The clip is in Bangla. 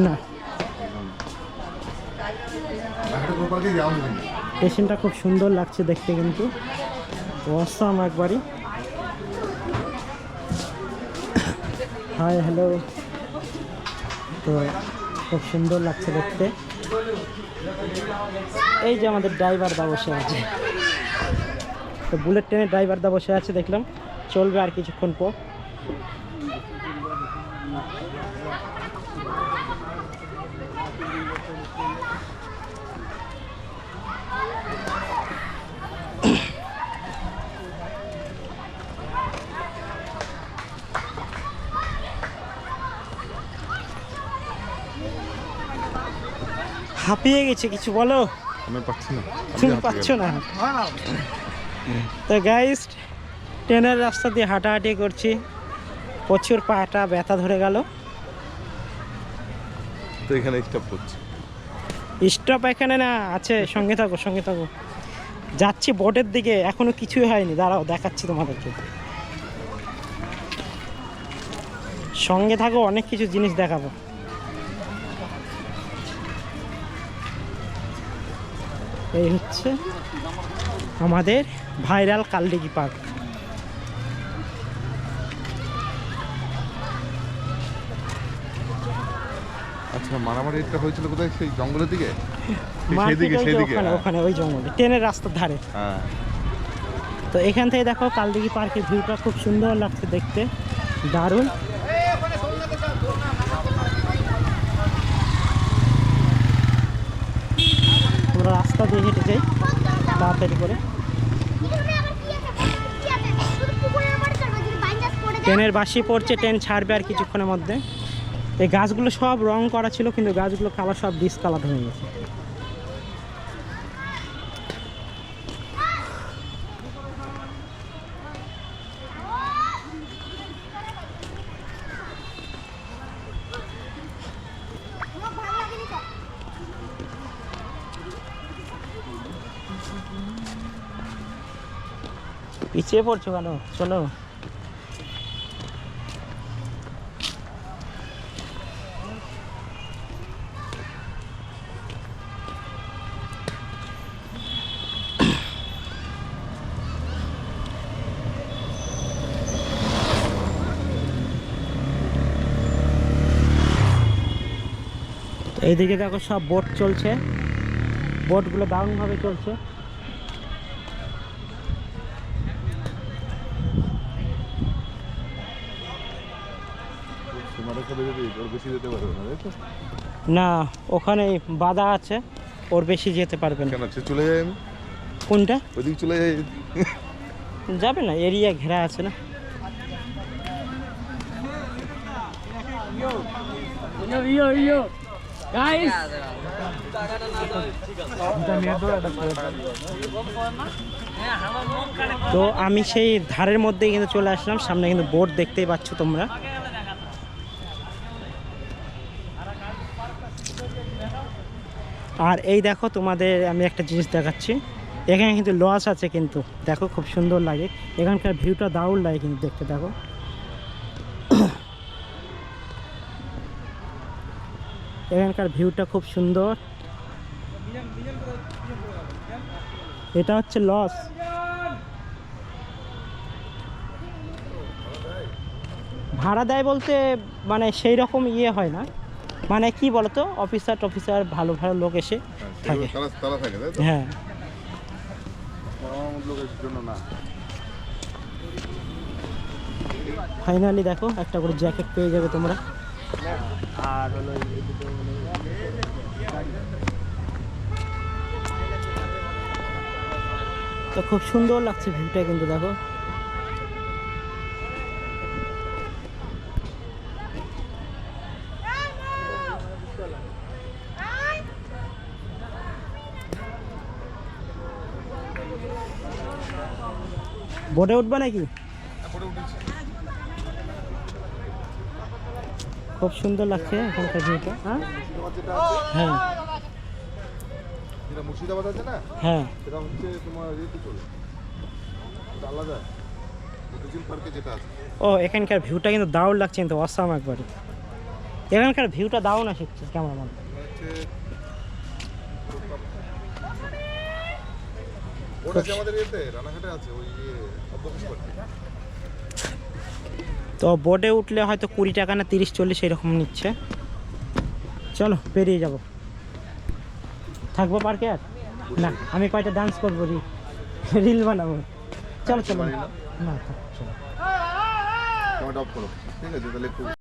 না, স্টেশনটা খুব সুন্দর লাগছে দেখতে, কিন্তু অসাম একবারই। হাই হ্যালো, তো খুব সুন্দর লাগছে দেখতে। এই যে আমাদের ড্রাইভার দা বসে আছে, তো বুলেট ট্রেনের ড্রাইভার দা বসে আছে দেখলাম, চলবে আর কিছুক্ষণ পর। হাঁপিয়ে গেছে, কিছু বলো। আমি পাচ্ছি না, তুমি পাচ্ছ না? তো গাইস, ট্রেনের রাস্তা দিয়ে হাঁটাহাঁটি করছি, প্রচুর পাটা ব্যথা ধরে গেল। তো এখানে স্টপ করছি। স্টপ এখানে না, আছে, সঙ্গে থাকো সঙ্গে থাকো। যাচ্ছি বোটের দিকে, এখনো কিছুই হয়নি, দাঁড়াও দেখাচ্ছি তোমাদেরকে। সঙ্গে থাকো, অনেক কিছু জিনিস দেখাবো। এই হচ্ছে আমাদের ভাইরাল কালদিঘি পার্ক। আচ্ছা, মারামারিটা হয়েছিল কোথায়? সেই জঙ্গলের দিকে? মার্কেট ওই যে সেদিকে ওখানে, ওখানে ওই জঙ্গলে, ট্রেনের রাস্তার ধারে। হ্যাঁ। তো এখান থেকে দেখো কালদিঘি পার্কের ভিউটা খুব সুন্দর লাগছে দেখতে, দারুণ। আমরা রাস্তা দিয়ে হেঁটে যাই তাড়াতাড়ি করে। ট্রেনের বাসি পড়ছে, ট্রেন ছাড়বে আর কিছুক্ষণের মধ্যে। এই গাছগুলো সব রং করা ছিল, কিন্তু গাছগুলো কালার সব ডিসকালার হয়ে গেছে। পিছিয়ে পড়ছো কেন, চলো। এইদিকে দেখো সব বোট চলছে, বোটগুলো দারুণভাবে চলছে। বেশি যেতে পারবে না, তাই তো? না, ওখানে বাধা আছে, ওর বেশি যেতে পারবে না। কেন, সে চলে যায়? আমি কোনটা? ওইদিকে চলে যাই। যাবে না, এরিয়া ঘেরা আছে না। তো আমি সেই ধারের মধ্যেই কিন্তু চলে আসলাম, সামনে কিন্তু বোট দেখতেই পাচ্ছ তোমরা। আর এই দেখো, তোমাদের আমি একটা জিনিস দেখাচ্ছি, এখানে কিন্তু লজ আছে, কিন্তু দেখো খুব সুন্দর লাগে, এখানকার ভিউটা দারুণ লাগে কিন্তু দেখতে, দেখো। এখানকার ভিউটা খুব সুন্দর। এটা হচ্ছে লজ। ভাড়া দেয় বলতে মানে সেই রকম ইয়ে হয় না, মানে কি বলতো, অফিসার ভালো ভালো লোক এসে থাকে। তালা থাকে, তাই তো? হ্যাঁ। লোকের জন্য না। ফাইনালি দেখো একটা করে জ্যাকেট পেয়ে যাবে তোমরা। আর হলো তো খুব সুন্দর লাগছে ভিউটা কিন্তু, দেখো। বোটে উঠবা নাকি? খুব সুন্দর লাগছে এখানকার ভিউটা। হ্যাঁ, যেটা মুর্শিদাবাদ আছে না, হ্যাঁ, সেটা হচ্ছে তোমার ইয়েতে চলে, আলাদা পার্কে যেটা আছে। ও এখানকার ভিউটা কিন্তু দারুণ লাগছে, কিন্তু অসাম একবারে। এখানকার ভিউটা দাও না শিখছে ক্যামেরাম্যান। হচ্ছে ওটা যে আমাদের এতে রানাঘাটে আছে ওই অফিস করতে। তো বোটে উঠলে হয়তো 20 টাকা না 30-40 এরকম নিচ্ছে। চলো পেরিয়ে যাব। থাকবো পার্কে আর না, আমি কয়টা ডান্স করবো, রিল বানাবো। চলো চলো বাড়ি না? না থাক, চলো। ক্যামেরাটা অফ করো, ঠিক আছে? তাহলে একটু